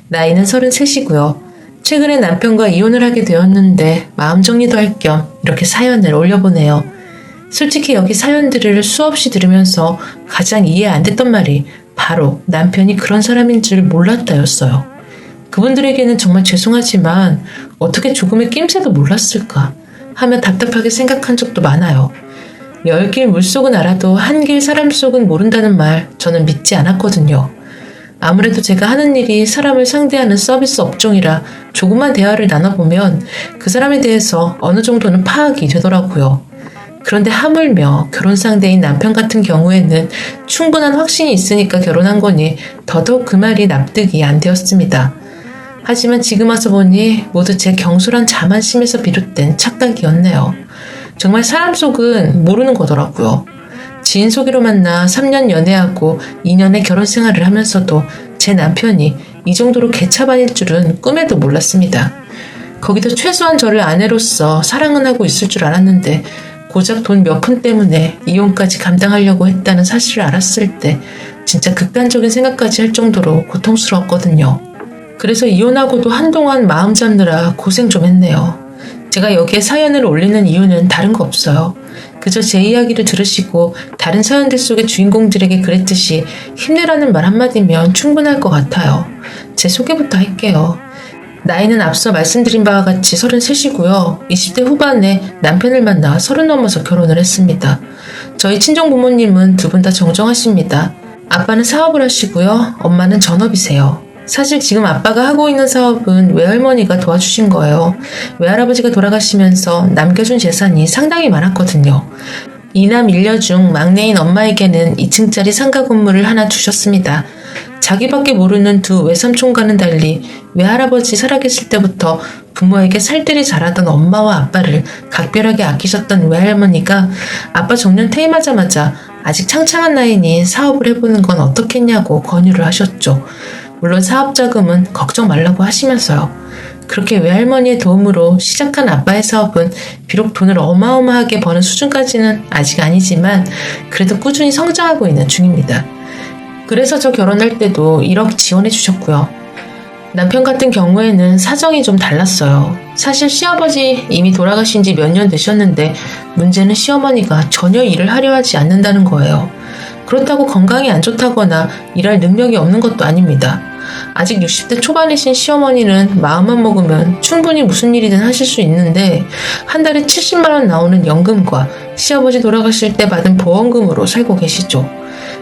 나이는 33이고요. 최근에 남편과 이혼을 하게 되었는데 마음 정리도 할 겸 이렇게 사연을 올려보네요. 솔직히 여기 사연들을 수없이 들으면서 가장 이해 안 됐던 말이 바로 남편이 그런 사람인 줄 몰랐다였어요. 그분들에게는 정말 죄송하지만 어떻게 조금의 낌새도 몰랐을까 하며 답답하게 생각한 적도 많아요. 10길 물속은 알아도 한 길 사람 속은 모른다는 말 저는 믿지 않았거든요. 아무래도 제가 하는 일이 사람을 상대하는 서비스 업종이라 조금만 대화를 나눠보면 그 사람에 대해서 어느 정도는 파악이 되더라고요. 그런데 하물며 결혼 상대인 남편 같은 경우에는 충분한 확신이 있으니까 결혼한 거니 더더욱 그 말이 납득이 안 되었습니다. 하지만 지금 와서 보니 모두 제 경솔한 자만심에서 비롯된 착각이었네요. 정말 사람 속은 모르는 거더라고요. 지인 소개로 만나 3년 연애하고 2년의 결혼 생활을 하면서도 제 남편이 이 정도로 개차반일 줄은 꿈에도 몰랐습니다. 거기다 최소한 저를 아내로서 사랑은 하고 있을 줄 알았는데 고작 돈 몇 푼 때문에 이혼까지 감당하려고 했다는 사실을 알았을 때 진짜 극단적인 생각까지 할 정도로 고통스러웠거든요. 그래서 이혼하고도 한동안 마음 잡느라 고생 좀 했네요. 제가 여기에 사연을 올리는 이유는 다른 거 없어요. 그저 제 이야기를 들으시고 다른 사연들 속의 주인공들에게 그랬듯이 힘내라는 말 한마디면 충분할 것 같아요. 제 소개부터 할게요. 나이는 앞서 말씀드린 바와 같이 33이고요. 20대 후반에 남편을 만나 30 넘어서 결혼을 했습니다. 저희 친정 부모님은 두 분 다 정정하십니다. 아빠는 사업을 하시고요. 엄마는 전업이세요. 사실 지금 아빠가 하고 있는 사업은 외할머니가 도와주신 거예요. 외할아버지가 돌아가시면서 남겨준 재산이 상당히 많았거든요. 이남 일녀 중 막내인 엄마에게는 2층짜리 상가 건물을 하나 주셨습니다. 자기밖에 모르는 두 외삼촌과는 달리 외할아버지 살아계실 때부터 부모에게 살뜰히 자라던 엄마와 아빠를 각별하게 아끼셨던 외할머니가 아빠 정년 퇴임하자마자 아직 창창한 나이니 사업을 해보는 건 어떻겠냐고 권유를 하셨죠. 물론 사업 자금은 걱정 말라고 하시면서요. 그렇게 외할머니의 도움으로 시작한 아빠의 사업은 비록 돈을 어마어마하게 버는 수준까지는 아직 아니지만 그래도 꾸준히 성장하고 있는 중입니다. 그래서 저 결혼할 때도 1억 지원해 주셨고요. 남편 같은 경우에는 사정이 좀 달랐어요. 사실 시아버지 이미 돌아가신 지 몇 년 되셨는데 문제는 시어머니가 전혀 일을 하려 하지 않는다는 거예요. 그렇다고 건강이 안 좋다거나 일할 능력이 없는 것도 아닙니다. 아직 60대 초반이신 시어머니는 마음만 먹으면 충분히 무슨 일이든 하실 수 있는데 한 달에 70만 원 나오는 연금과 시아버지 돌아가실 때 받은 보험금으로 살고 계시죠.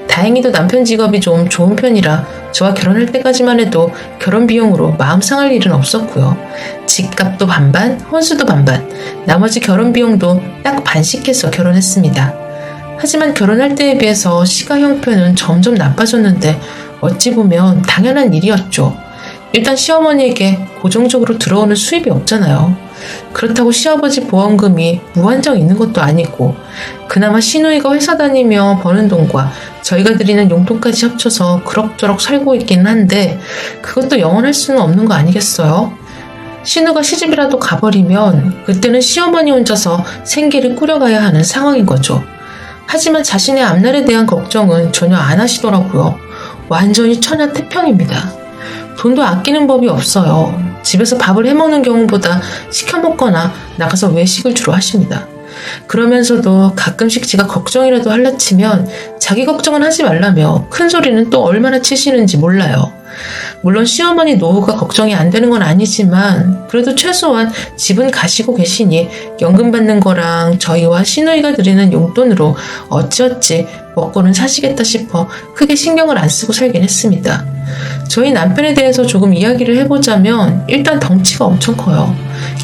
다행히도 남편 직업이 좀 좋은 편이라 저와 결혼할 때까지만 해도 결혼 비용으로 마음 상할 일은 없었고요. 집값도 반반, 혼수도 반반, 나머지 결혼 비용도 딱 반씩 해서 결혼했습니다. 하지만 결혼할 때에 비해서 시가 형편은 점점 나빠졌는데 어찌 보면 당연한 일이었죠. 일단 시어머니에게 고정적으로 들어오는 수입이 없잖아요. 그렇다고 시아버지 보험금이 무한정 있는 것도 아니고 그나마 시누이가 회사 다니며 버는 돈과 저희가 드리는 용돈까지 합쳐서 그럭저럭 살고 있기는 한데 그것도 영원할 수는 없는 거 아니겠어요? 시누가 시집이라도 가버리면 그때는 시어머니 혼자서 생계를 꾸려가야 하는 상황인 거죠. 하지만 자신의 앞날에 대한 걱정은 전혀 안 하시더라고요. 완전히 천하태평입니다. 돈도 아끼는 법이 없어요. 집에서 밥을 해먹는 경우보다 시켜 먹거나 나가서 외식을 주로 하십니다. 그러면서도 가끔씩 제가 걱정이라도 할라 치면 자기 걱정은 하지 말라며 큰 소리는 또 얼마나 치시는지 몰라요. 물론 시어머니 노후가 걱정이 안 되는 건 아니지만 그래도 최소한 집은 가시고 계시니 연금 받는 거랑 저희와 시누이가 드리는 용돈으로 어찌어찌 먹고는 사시겠다 싶어 크게 신경을 안 쓰고 살긴 했습니다. 저희 남편에 대해서 조금 이야기를 해보자면 일단 덩치가 엄청 커요.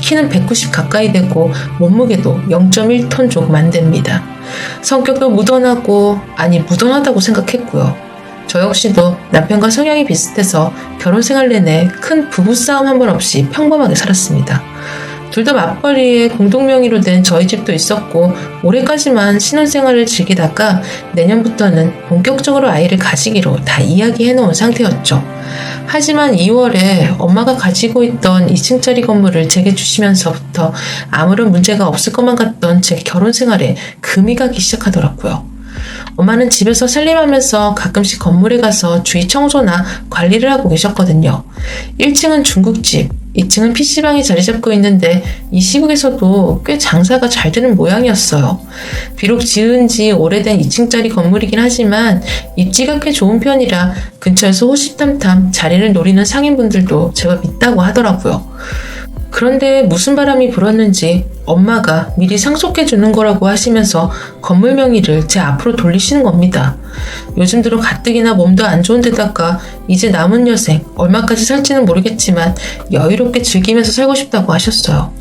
키는 190 가까이 되고 몸무게도 0.1톤 조금 안 됩니다. 성격도 무던하고 무던하다고 생각했고요. 저 역시도 남편과 성향이 비슷해서 결혼 생활 내내 큰 부부싸움 한 번 없이 평범하게 살았습니다. 둘 다 맞벌이에 공동명의로 된 저희 집도 있었고 올해까지만 신혼생활을 즐기다가 내년부터는 본격적으로 아이를 가지기로 다 이야기해놓은 상태였죠. 하지만 2월에 엄마가 가지고 있던 2층짜리 건물을 제게 주시면서부터 아무런 문제가 없을 것만 같던 제 결혼 생활에 금이 가기 시작하더라고요. 엄마는 집에서 살림하면서 가끔씩 건물에 가서 주위 청소나 관리를 하고 계셨거든요. 1층은 중국집, 2층은 PC방이 자리 잡고 있는데 이 시국에서도 꽤 장사가 잘 되는 모양이었어요. 비록 지은 지 오래된 2층짜리 건물이긴 하지만 입지가 꽤 좋은 편이라 근처에서 호시탐탐 자리를 노리는 상인분들도 제법 있다고 하더라고요. 그런데 무슨 바람이 불었는지 엄마가 미리 상속해 주는 거라고 하시면서 건물 명의를 제 앞으로 돌리시는 겁니다. 요즘 들어 가뜩이나 몸도 안 좋은 데다가 이제 남은 여생 얼마까지 살지는 모르겠지만 여유롭게 즐기면서 살고 싶다고 하셨어요.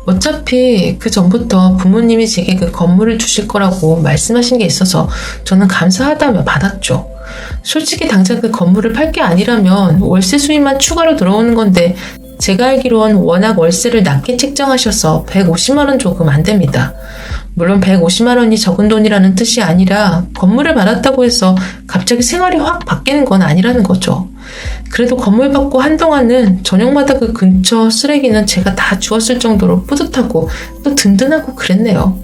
어차피 그 전부터 부모님이 제게 그 건물을 주실 거라고 말씀하신 게 있어서 저는 감사하다며 받았죠. 솔직히 당장 그 건물을 팔 게 아니라면 월세 수입만 추가로 들어오는 건데 제가 알기론 워낙 월세를 낮게 책정하셔서 150만 원 조금 안 됩니다. 물론 150만 원이 적은 돈이라는 뜻이 아니라 건물을 받았다고 해서 갑자기 생활이 확 바뀌는 건 아니라는 거죠. 그래도 건물 받고 한동안은 저녁마다 그 근처 쓰레기는 제가 다 주웠을 정도로 뿌듯하고 또 든든하고 그랬네요.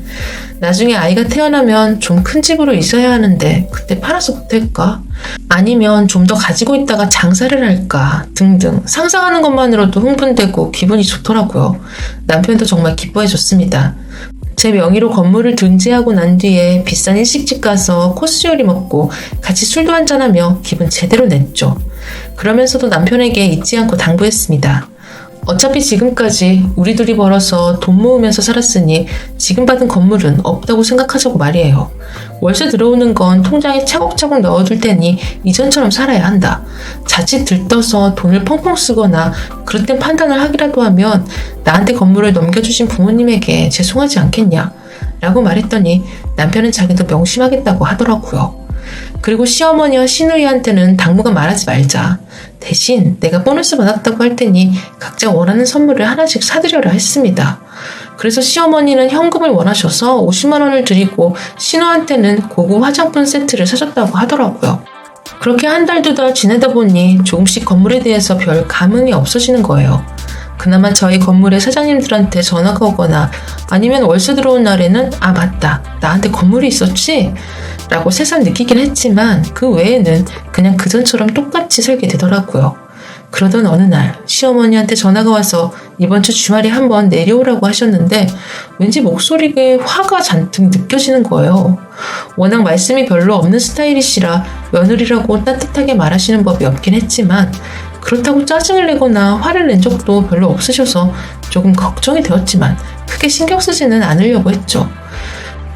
나중에 아이가 태어나면 좀 큰 집으로 있어야 하는데 그때 팔아서 못할까? 아니면 좀 더 가지고 있다가 장사를 할까? 등등 상상하는 것만으로도 흥분되고 기분이 좋더라고요. 남편도 정말 기뻐해줬습니다. 제 명의로 건물을 등재하고 난 뒤에 비싼 일식집 가서 코스 요리 먹고 같이 술도 한잔하며 기분 제대로 냈죠. 그러면서도 남편에게 잊지 않고 당부했습니다. 어차피 지금까지 우리 둘이 벌어서 돈 모으면서 살았으니 지금 받은 건물은 없다고 생각하자고 말이에요. 월세 들어오는 건 통장에 차곡차곡 넣어둘 테니 이전처럼 살아야 한다. 자칫 들떠서 돈을 펑펑 쓰거나 그럴 땐 판단을 하기라도 하면 나한테 건물을 넘겨주신 부모님에게 죄송하지 않겠냐? 라고 말했더니 남편은 자기도 명심하겠다고 하더라고요. 그리고 시어머니와 시누이한테는 당분간 말하지 말자. 대신 내가 보너스 받았다고 할 테니 각자 원하는 선물을 하나씩 사드려라 했습니다. 그래서 시어머니는 현금을 원하셔서 50만 원을 드리고 시누한테는 고급 화장품 세트를 사줬다고 하더라고요. 그렇게 한 달, 두 달 지내다 보니 조금씩 건물에 대해서 별 감흥이 없어지는 거예요. 그나마 저희 건물의 사장님들한테 전화가 오거나 아니면 월세 들어온 날에는 아 맞다 나한테 건물이 있었지? 라고 새삼 느끼긴 했지만 그 외에는 그냥 그전처럼 똑같이 살게 되더라고요. 그러던 어느 날 시어머니한테 전화가 와서 이번 주 주말에 한번 내려오라고 하셨는데 왠지 목소리에 화가 잔뜩 느껴지는 거예요. 워낙 말씀이 별로 없는 스타일이시라 며느리라고 따뜻하게 말하시는 법이 없긴 했지만 그렇다고 짜증을 내거나 화를 낸 적도 별로 없으셔서 조금 걱정이 되었지만 크게 신경 쓰지는 않으려고 했죠.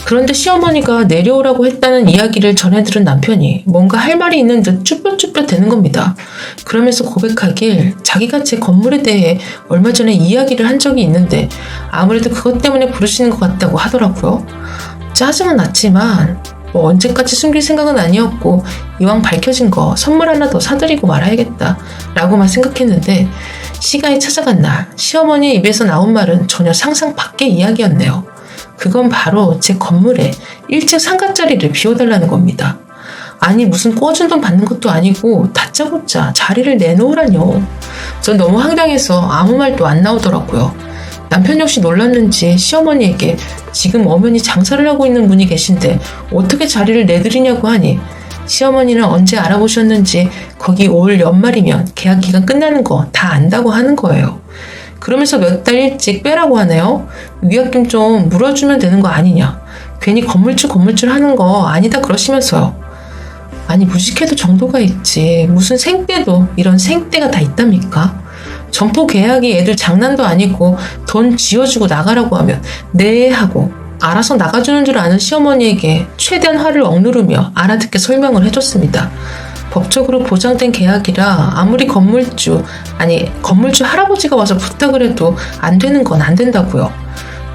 그런데 시어머니가 내려오라고 했다는 이야기를 전해 들은 남편이 뭔가 할 말이 있는 듯 쭈뼛쭈뼛 되는 겁니다. 그러면서 고백하길 자기가 제 건물에 대해 얼마 전에 이야기를 한 적이 있는데 아무래도 그것 때문에 부르시는 것 같다고 하더라고요. 짜증은 났지만 언제까지 숨길 생각은 아니었고 이왕 밝혀진 거 선물 하나 더 사드리고 말아야겠다 라고만 생각했는데 시간이 찾아간 날 시어머니의 입에서 나온 말은 전혀 상상 밖의 이야기였네요. 그건 바로 제 건물에 1층 상가자리를 비워달라는 겁니다. 아니 무슨 꿔준 돈 받는 것도 아니고 다짜고짜 자리를 내놓으라뇨. 전 너무 황당해서 아무 말도 안 나오더라고요. 남편 역시 놀랐는지 시어머니에게 지금 엄연히 장사를 하고 있는 분이 계신데 어떻게 자리를 내드리냐고 하니 시어머니는 언제 알아보셨는지 거기 올 연말이면 계약 기간 끝나는 거 다 안다고 하는 거예요. 그러면서 몇 달 일찍 빼라고 하네요. 위약금 좀 물어주면 되는 거 아니냐. 괜히 건물주 하는 거 아니다 그러시면서요. 아니 무식해도 정도가 있지. 무슨 생떼도 이런 생떼가 다 있답니까? 점포 계약이 애들 장난도 아니고 돈 지어주고 나가라고 하면 네 하고 알아서 나가주는 줄 아는 시어머니에게 최대한 화를 억누르며 알아듣게 설명을 해줬습니다. 법적으로 보장된 계약이라 아무리 건물주 할아버지가 와서 부탁을 해도 안 되는 건 안 된다고요.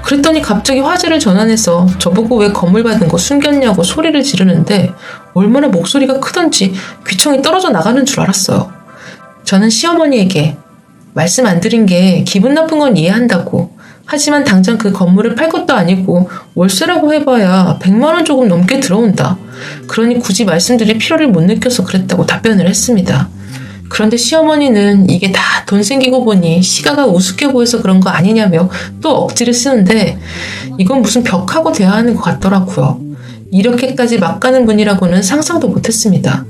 그랬더니 갑자기 화제를 전환해서 저보고 왜 건물 받은 거 숨겼냐고 소리를 지르는데 얼마나 목소리가 크던지 귀청이 떨어져 나가는 줄 알았어요. 저는 시어머니에게 말씀 안 드린 게 기분 나쁜 건 이해한다고. 하지만 당장 그 건물을 팔 것도 아니고 월세라고 해봐야 100만 원 조금 넘게 들어온다. 그러니 굳이 말씀드릴 필요를 못 느껴서 그랬다고 답변을 했습니다. 그런데 시어머니는 이게 다 돈 생기고 보니 시가가 우습게 보여서 그런 거 아니냐며 또 억지를 쓰는데 이건 무슨 벽하고 대화하는 것 같더라고요. 이렇게까지 막 가는 분이라고는 상상도 못했습니다.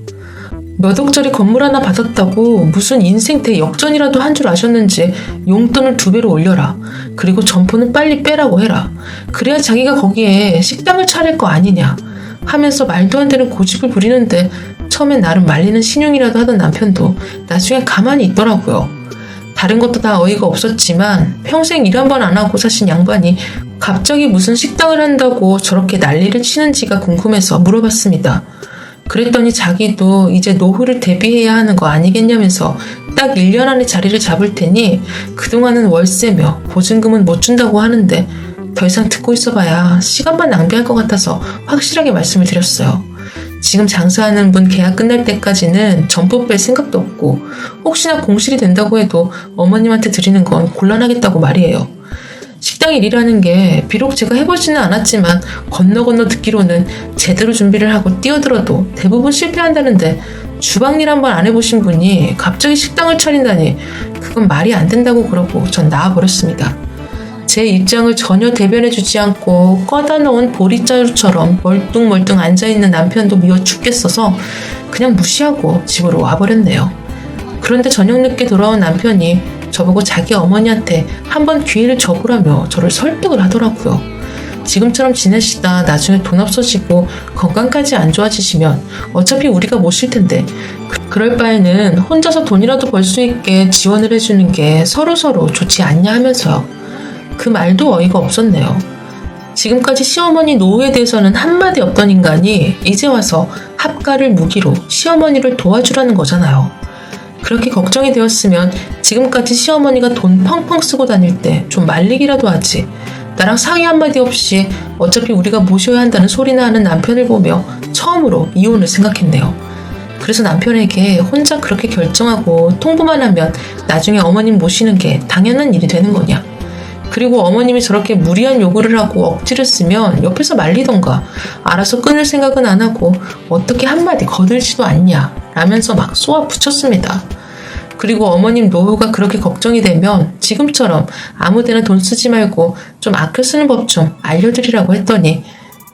몇 억짜리 건물 하나 받았다고 무슨 인생 대역전이라도 한 줄 아셨는지 용돈을 2배로 올려라. 그리고 점포는 빨리 빼라고 해라. 그래야 자기가 거기에 식당을 차릴 거 아니냐 하면서 말도 안 되는 고집을 부리는데 처음엔 나름 말리는 신용이라도 하던 남편도 나중에 가만히 있더라고요. 다른 것도 다 어이가 없었지만 평생 일 한 번 안 하고 사신 양반이 갑자기 무슨 식당을 한다고 저렇게 난리를 치는지가 궁금해서 물어봤습니다. 그랬더니 자기도 이제 노후를 대비해야 하는 거 아니겠냐면서 딱 1년 안에 자리를 잡을 테니 그동안은 월세며 보증금은 못 준다고 하는데 더 이상 듣고 있어봐야 시간만 낭비할 것 같아서 확실하게 말씀을 드렸어요. 지금 장사하는 분 계약 끝날 때까지는 점포 뺄 생각도 없고 혹시나 공실이 된다고 해도 어머님한테 드리는 건 곤란하겠다고 말이에요. 식당 일이라는 게 비록 제가 해보지는 않았지만 건너 듣기로는 제대로 준비를 하고 뛰어들어도 대부분 실패한다는데 주방일 한번 안 해보신 분이 갑자기 식당을 차린다니 그건 말이 안 된다고 그러고 전 나와버렸습니다. 제 입장을 전혀 대변해주지 않고 꺼다 놓은 보리자루처럼 멀뚱멀뚱 앉아있는 남편도 미워 죽겠어서 그냥 무시하고 집으로 와버렸네요. 그런데 저녁 늦게 돌아온 남편이 저보고 자기 어머니한테 한번 기회를 줘보라며 저를 설득을 하더라고요. 지금처럼 지내시다 나중에 돈 없어지고 건강까지 안 좋아지시면 어차피 우리가 모실 텐데 그럴 바에는 혼자서 돈이라도 벌 수 있게 지원을 해주는 게 서로서로 좋지 않냐 하면서요. 그 말도 어이가 없었네요. 지금까지 시어머니 노후에 대해서는 한마디 없던 인간이 이제 와서 합가를 무기로 시어머니를 도와주라는 거잖아요. 그렇게 걱정이 되었으면 지금까지 시어머니가 돈 펑펑 쓰고 다닐 때 좀 말리기라도 하지. 나랑 상의 한마디 없이 어차피 우리가 모셔야 한다는 소리나 하는 남편을 보며 처음으로 이혼을 생각했네요. 그래서 남편에게 혼자 그렇게 결정하고 통보만 하면 나중에 어머님 모시는 게 당연한 일이 되는 거냐. 그리고 어머님이 저렇게 무리한 요구를 하고 억지를 쓰면 옆에서 말리던가 알아서 끊을 생각은 안 하고 어떻게 한마디 거들지도 않냐 라면서 막 쏘아 붙였습니다. 그리고 어머님 노후가 그렇게 걱정이 되면 지금처럼 아무데나 돈 쓰지 말고 좀 아껴 쓰는 법 좀 알려드리라고 했더니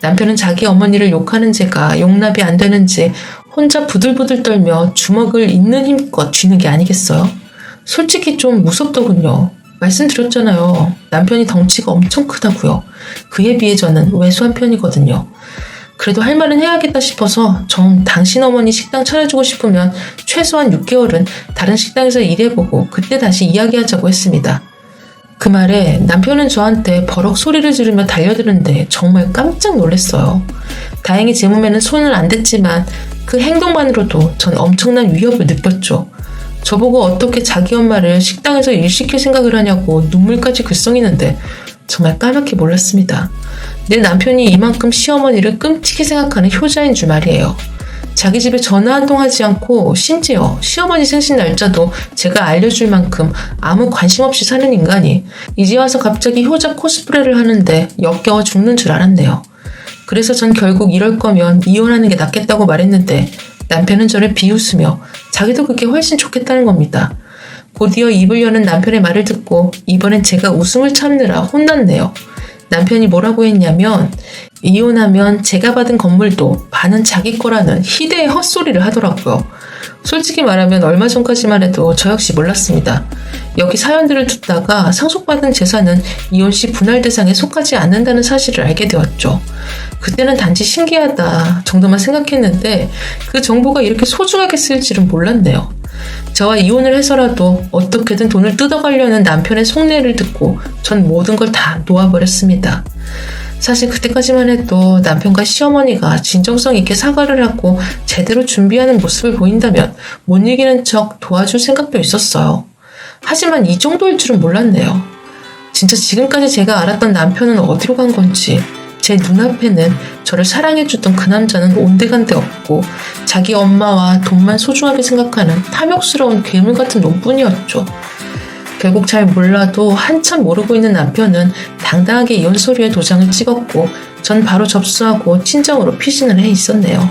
남편은 자기 어머니를 욕하는 제가 용납이 안 되는지 혼자 부들부들 떨며 주먹을 있는 힘껏 쥐는 게 아니겠어요? 솔직히 좀 무섭더군요. 말씀드렸잖아요. 남편이 덩치가 엄청 크다고요. 그에 비해 저는 왜소한 편이거든요. 그래도 할 말은 해야겠다 싶어서 정 당신 어머니 식당 차려주고 싶으면 최소한 6개월은 다른 식당에서 일해보고 그때 다시 이야기하자고 했습니다. 그 말에 남편은 저한테 버럭 소리를 지르며 달려드는데 정말 깜짝 놀랐어요. 다행히 제 몸에는 손은 안 댔지만 그 행동만으로도 전 엄청난 위협을 느꼈죠. 저보고 어떻게 자기 엄마를 식당에서 일시킬 생각을 하냐고 눈물까지 글썽이는데 정말 까맣게 몰랐습니다. 내 남편이 이만큼 시어머니를 끔찍히 생각하는 효자인 줄 말이에요. 자기 집에 전화 한 통 하지 않고 심지어 시어머니 생신 날짜도 제가 알려줄 만큼 아무 관심 없이 사는 인간이 이제 와서 갑자기 효자 코스프레를 하는데 역겨워 죽는 줄 알았네요. 그래서 전 결국 이럴 거면 이혼하는 게 낫겠다고 말했는데 남편은 저를 비웃으며 자기도 그게 훨씬 좋겠다는 겁니다. 곧이어 입을 여는 남편의 말을 듣고 이번엔 제가 웃음을 참느라 혼났네요. 남편이 뭐라고 했냐면 이혼하면 제가 받은 건물도 반은 자기 거라는 희대의 헛소리를 하더라고요. 솔직히 말하면 얼마 전까지만 해도 저 역시 몰랐습니다. 여기 사연들을 듣다가 상속받은 재산은 이혼 시 분할 대상에 속하지 않는다는 사실을 알게 되었죠. 그때는 단지 신기하다 정도만 생각했는데 그 정보가 이렇게 소중하게 쓰일 줄은 몰랐네요. 저와 이혼을 해서라도 어떻게든 돈을 뜯어가려는 남편의 속내를 듣고 전 모든 걸 다 놓아버렸습니다. 사실 그때까지만 해도 남편과 시어머니가 진정성 있게 사과를 하고 제대로 준비하는 모습을 보인다면 못 이기는 척 도와줄 생각도 있었어요. 하지만 이 정도일 줄은 몰랐네요. 진짜 지금까지 제가 알았던 남편은 어디로 간 건지 제 눈앞에는 저를 사랑해주던 그 남자는 온데간데 없고 자기 엄마와 돈만 소중하게 생각하는 탐욕스러운 괴물 같은 놈뿐이었죠. 결국 잘 몰라도 한참 모르고 있는 남편은 당당하게 이혼 서류에 도장을 찍었고 전 바로 접수하고 친정으로 피신을 해 있었네요.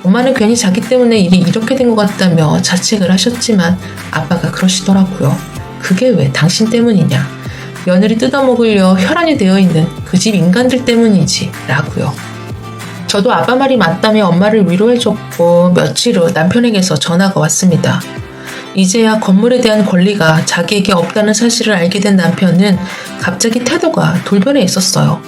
엄마는 괜히 자기 때문에 일이 이렇게 된 것 같다며 자책을 하셨지만 아빠가 그러시더라고요. 그게 왜 당신 때문이냐. 며느리 뜯어먹으려 혈안이 되어있는 그 집 인간들 때문이지 라고요. 저도 아빠 말이 맞다며 엄마를 위로해줬고 며칠 후 남편에게서 전화가 왔습니다. 이제야 건물에 대한 권리가 자기에게 없다는 사실을 알게 된 남편은 갑자기 태도가 돌변해 있었어요.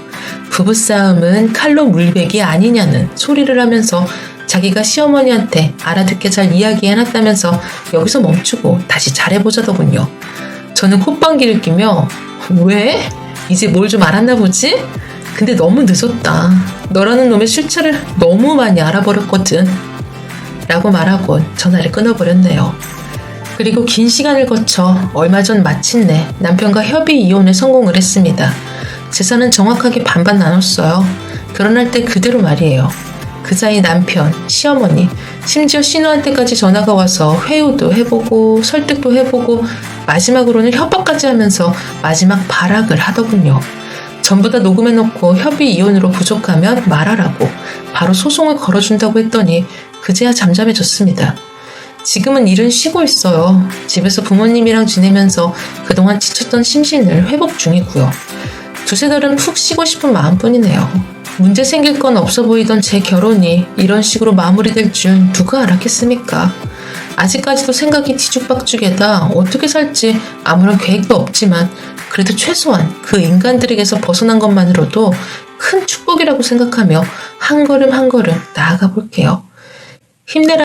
부부싸움은 칼로 물베기 아니냐는 소리를 하면서 자기가 시어머니한테 알아듣게 잘 이야기해놨다면서 여기서 멈추고 다시 잘해보자더군요. 저는 콧방귀를 끼며 왜? 이제 뭘 좀 알았나 보지? 근데 너무 늦었다. 너라는 놈의 실체를 너무 많이 알아버렸거든. 라고 말하곤 전화를 끊어버렸네요. 그리고 긴 시간을 거쳐 얼마 전 마침내 남편과 협의 이혼에 성공을 했습니다. 재산은 정확하게 반반 나눴어요. 결혼할 때 그대로 말이에요. 그 사이 남편, 시어머니, 심지어 신우한테까지 전화가 와서 회유도 해보고 설득도 해보고 마지막으로는 협박까지 하면서 마지막 발악을 하더군요. 전부 다 녹음해놓고 협의 이혼으로 부족하면 말하라고 바로 소송을 걸어준다고 했더니 그제야 잠잠해졌습니다. 지금은 일은 쉬고 있어요. 집에서 부모님이랑 지내면서 그동안 지쳤던 심신을 회복 중이고요. 두세 달은 푹 쉬고 싶은 마음뿐이네요. 문제 생길 건 없어 보이던 제 결혼이 이런 식으로 마무리될 줄 누가 알았겠습니까? 아직까지도 생각이 뒤죽박죽에다 어떻게 살지 아무런 계획도 없지만 그래도 최소한 그 인간들에게서 벗어난 것만으로도 큰 축복이라고 생각하며 한 걸음 한 걸음 나아가 볼게요. 힘내라.